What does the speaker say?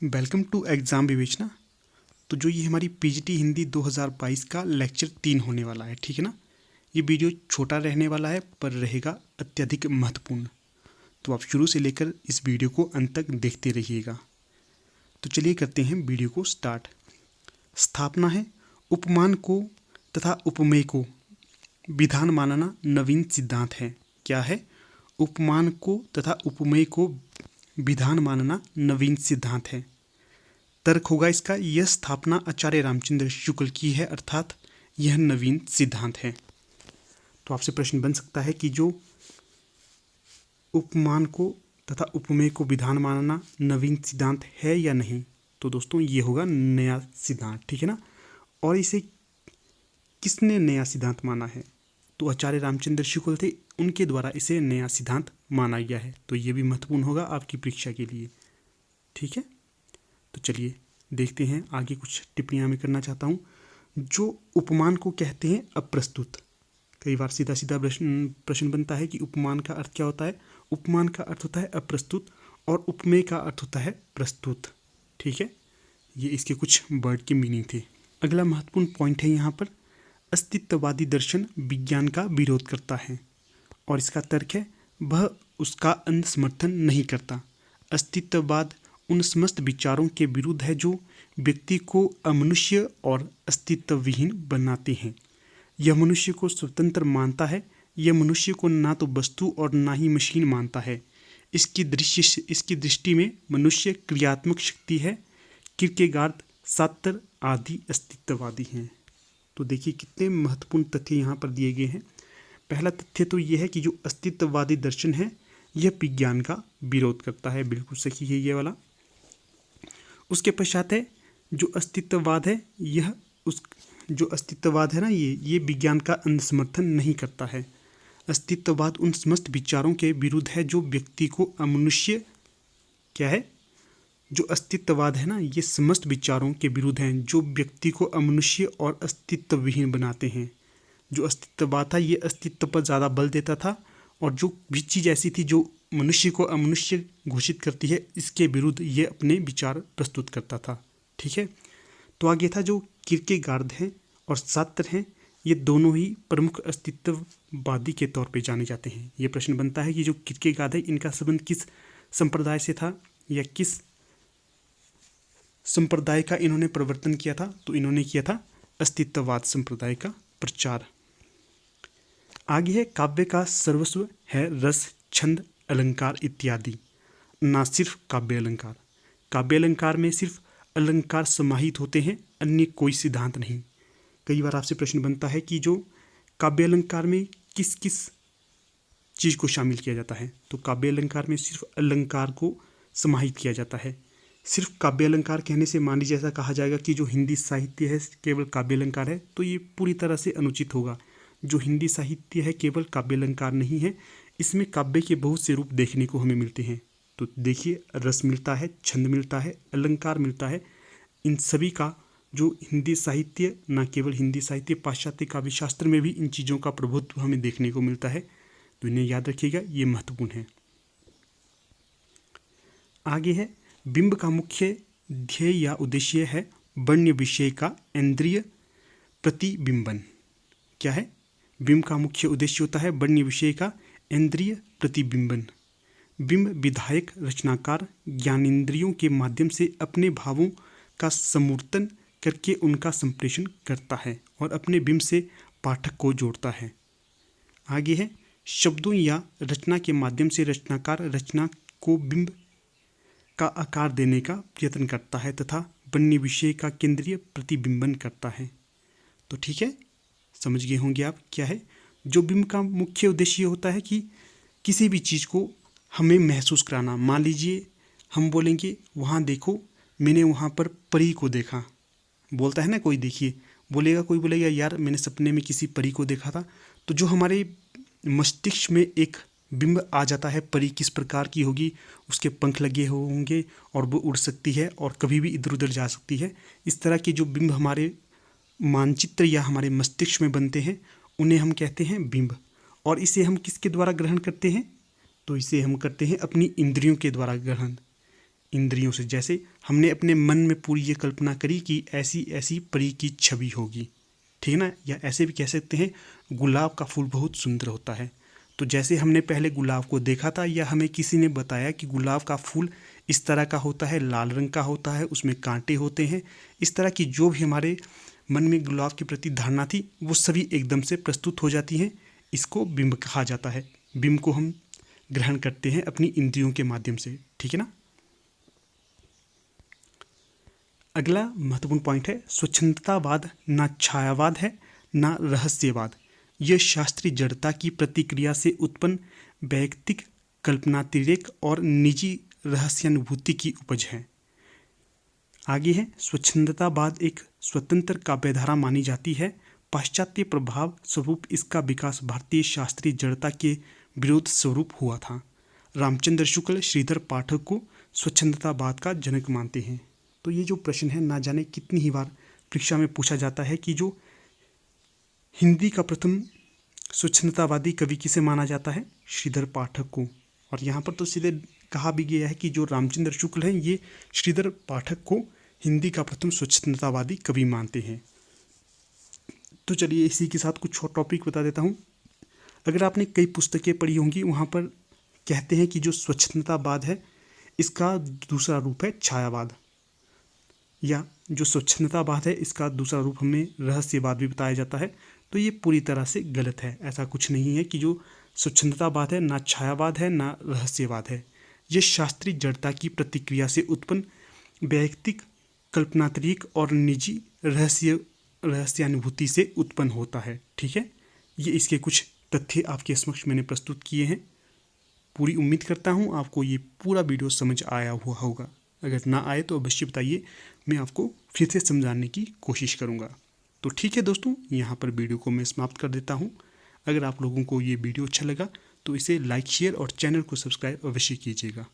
Welcome to exam विवेचना। तो जो ये हमारी पीजीटी हिंदी 2022 का लेक्चर 3 होने वाला है, ठीक है ना। ये वीडियो छोटा रहने वाला है पर रहेगा अत्यधिक महत्वपूर्ण। तो आप शुरू से लेकर इस वीडियो को अंत तक देखते रहिएगा। तो चलिए करते हैं वीडियो को स्टार्ट। स्थापना है उपमान को तथा उपमेय को विधान मानना नवीन सिद्धांत है। क्या है? उपमान को तथा उपमेय को विधान मानना नवीन सिद्धांत है। तर्क होगा इसका, यह स्थापना आचार्य रामचंद्र शुक्ल की है, अर्थात यह नवीन सिद्धांत है। तो आपसे प्रश्न बन सकता है कि जो उपमान को तथा उपमेय को विधान मानना नवीन सिद्धांत है या नहीं। तो दोस्तों ये होगा नया सिद्धांत, ठीक है ना। और इसे किसने नया सिद्धांत माना है? तो आचार्य रामचंद्र शुक्ल थे, उनके द्वारा इसे नया सिद्धांत माना गया है। तो ये भी महत्वपूर्ण होगा आपकी परीक्षा के लिए, ठीक है। तो चलिए देखते हैं आगे। कुछ टिप्पणियां मैं करना चाहता हूँ। जो उपमान को कहते हैं अप्रस्तुत। कई बार सीधा सीधा प्रश्न बनता है कि उपमान का अर्थ क्या होता है। उपमान का अर्थ होता है अप्रस्तुत और उपमेय का अर्थ होता है प्रस्तुत, ठीक है। ये इसके कुछ वर्ड के मीनिंग थे। अगला महत्वपूर्ण पॉइंट है यहाँ पर, अस्तित्ववादी दर्शन विज्ञान का विरोध करता है। और इसका तर्क है वह उसका अंध समर्थन नहीं करता। अस्तित्ववाद उन समस्त विचारों के विरुद्ध है जो व्यक्ति को अमनुष्य और अस्तित्वविहीन बनाते हैं। यह मनुष्य को स्वतंत्र मानता है। यह मनुष्य को ना तो वस्तु और ना ही मशीन मानता है। इसकी दृष्टि में मनुष्य क्रियात्मक शक्ति है। किरकेगार्ड, सार्त्र आदि अस्तित्ववादी हैं। तो देखिए कितने महत्वपूर्ण तथ्य यहाँ पर दिए गए हैं। पहला तथ्य तो यह है कि जो अस्तित्ववादी दर्शन है यह विज्ञान का विरोध करता है। बिल्कुल सही है ये वाला। उसके पश्चात है जो अस्तित्ववाद है, यह जो अस्तित्ववाद है ना, ये विज्ञान का अंध समर्थन नहीं करता है। अस्तित्ववाद उन समस्त विचारों के विरुद्ध है जो व्यक्ति को अमनुष्य, क्या है, जो अस्तित्ववाद है ना, ये समस्त विचारों के विरुद्ध हैं जो व्यक्ति को अमनुष्य और अस्तित्वविहीन बनाते हैं। जो अस्तित्ववाद था ये अस्तित्व पर ज़्यादा बल देता था, और जो भी चीज़ ऐसी थी जो मनुष्य को अमनुष्य घोषित करती है, इसके विरुद्ध ये अपने विचार प्रस्तुत करता था, ठीक है। तो आगे था जो किरकेगार्ड हैं और सार्त्र हैं, ये दोनों ही प्रमुख अस्तित्ववादी के तौर पे जाने जाते हैं। ये प्रश्न बनता है कि जो किरकेगार्ड है इनका संबंध किस संप्रदाय से था या किस संप्रदाय का इन्होंने प्रवर्तन किया था। तो इन्होंने किया था अस्तित्ववाद संप्रदाय का प्रचार। आगे है काव्य का सर्वस्व है रस, छंद, अलंकार इत्यादि, ना सिर्फ काव्य अलंकार। काव्य अलंकार में सिर्फ अलंकार समाहित होते हैं, अन्य कोई सिद्धांत नहीं। कई बार आपसे प्रश्न बनता है कि जो काव्य अलंकार में किस किस चीज़ को शामिल किया जाता है। तो काव्य अलंकार में सिर्फ अलंकार को समाहित किया जाता है। सिर्फ काव्य अलंकार कहने से मान लीजिए ऐसा कहा जाएगा कि जो हिंदी साहित्य है केवल काव्य अलंकार है, तो ये पूरी तरह से अनुचित होगा। जो हिंदी साहित्य है केवल काव्य अलंकार नहीं है, इसमें काव्य के बहुत से रूप देखने को हमें मिलते हैं। तो देखिए, रस मिलता है, छंद मिलता है, अलंकार मिलता है। इन सभी का जो हिंदी साहित्य, न केवल हिंदी साहित्य, पाश्चात्य काव्य शास्त्र में भी इन चीज़ों का प्रभुत्व हमें देखने को मिलता है। तो इन्हें याद रखिएगा, ये महत्वपूर्ण है। आगे है बिंब का मुख्य ध्येय या उद्देश्य है वर्ण्य विषय का इंद्रिय प्रतिबिंबन। क्या है? बिंब का मुख्य उद्देश्य होता है वर्ण्य विषय का इंद्रिय प्रतिबिंबन। बिंब विधायक रचनाकार ज्ञानेंद्रियों के माध्यम से अपने भावों का समूर्तन करके उनका संप्रेषण करता है और अपने बिंब से पाठक को जोड़ता है। आगे है शब्दों या रचना के माध्यम से रचनाकार रचना को बिंब का आकार देने का प्रयत्न करता है तथा वर्ण्य विषय का केंद्रीय प्रतिबिंबन करता है। तो ठीक है, समझ गए होंगे आप क्या है। जो बिंब का मुख्य उद्देश्य होता है कि किसी भी चीज़ को हमें महसूस कराना। मान लीजिए हम बोलेंगे वहाँ देखो, मैंने वहाँ पर परी को देखा। बोलता है ना कोई, देखिए बोलेगा, कोई बोलेगा यार मैंने सपने में किसी परी को देखा था। तो जो हमारे मस्तिष्क में एक बिंब आ जाता है, परी किस प्रकार की होगी, उसके पंख लगे होंगे और वो उड़ सकती है और कभी भी इधर उधर जा सकती है। इस तरह के जो बिंब हमारे मानचित्र या हमारे मस्तिष्क में बनते हैं उन्हें हम कहते हैं बिंब। और इसे हम किसके द्वारा ग्रहण करते हैं? तो इसे हम करते हैं अपनी इंद्रियों के द्वारा ग्रहण। इंद्रियों से। जैसे हमने अपने मन में पूरी ये कल्पना करी कि ऐसी ऐसी परी की छवि होगी, ठीक है ना। या ऐसे भी कह सकते हैं गुलाब का फूल बहुत सुंदर होता है। तो जैसे हमने पहले गुलाब को देखा था या हमें किसी ने बताया कि गुलाब का फूल इस तरह का होता है, लाल रंग का होता है, उसमें कांटे होते हैं, इस तरह की जो भी हमारे मन में गुलाब के प्रति धारणा थी वो सभी एकदम से प्रस्तुत हो जाती हैं। इसको बिंब कहा जाता है। बिंब को हम ग्रहण करते हैं अपनी इंद्रियों के माध्यम से, ठीक है ना। अगला महत्वपूर्ण पॉइंट है स्वच्छंदतावाद ना छायावाद है ना रहस्यवाद। यह शास्त्रीय जड़ता की प्रतिक्रिया से उत्पन्न वैयक्तिक कल्पनातिरेक और निजी रहस्यानुभूति की उपज है। आगे है स्वच्छंदतावाद एक स्वतंत्र काव्यधारा मानी जाती है। पाश्चात्य प्रभाव स्वरूप इसका विकास भारतीय शास्त्रीय जड़ता के विरोध स्वरूप हुआ था। रामचंद्र शुक्ल श्रीधर पाठक को स्वच्छंदतावाद का जनक मानते हैं। तो ये जो प्रश्न है ना जाने कितनी ही बार परीक्षा में पूछा जाता है कि जो हिंदी का प्रथम स्वच्छंदतावादी कवि किसे माना जाता है, श्रीधर पाठक को। और यहाँ पर तो सीधे कहा भी गया है कि जो रामचंद्र शुक्ल हैं ये श्रीधर पाठक को हिंदी का प्रथम स्वच्छंदतावादी कवि मानते हैं। तो चलिए इसी के साथ कुछ और टॉपिक बता देता हूँ। अगर आपने कई पुस्तकें पढ़ी होंगी वहाँ पर कहते हैं कि जो स्वच्छंदतावाद है इसका दूसरा रूप है छायावाद, या जो स्वच्छंदतावाद है इसका दूसरा रूप हमें रहस्यवाद भी बताया जाता है। तो ये पूरी तरह से गलत है। ऐसा कुछ नहीं है कि जो स्वच्छंदतावाद है ना छायावाद है ना रहस्यवाद है। ये शास्त्रीय जड़ता की प्रतिक्रिया से उत्पन्न वैयक्तिक कल्पनातिरेक और निजी रहस्यानुभूति से उत्पन्न होता है, ठीक है। ये इसके कुछ तथ्य आपके समक्ष मैंने प्रस्तुत किए हैं। पूरी उम्मीद करता हूँ आपको ये पूरा वीडियो समझ आया हुआ होगा। अगर ना आए तो अवश्य बताइए, मैं आपको फिर से समझाने की कोशिश करूँगा। तो ठीक है दोस्तों, यहाँ पर वीडियो को मैं समाप्त कर देता हूँ। अगर आप लोगों को ये वीडियो अच्छा लगा तो इसे लाइक शेयर और चैनल को सब्सक्राइब अवश्य कीजिएगा।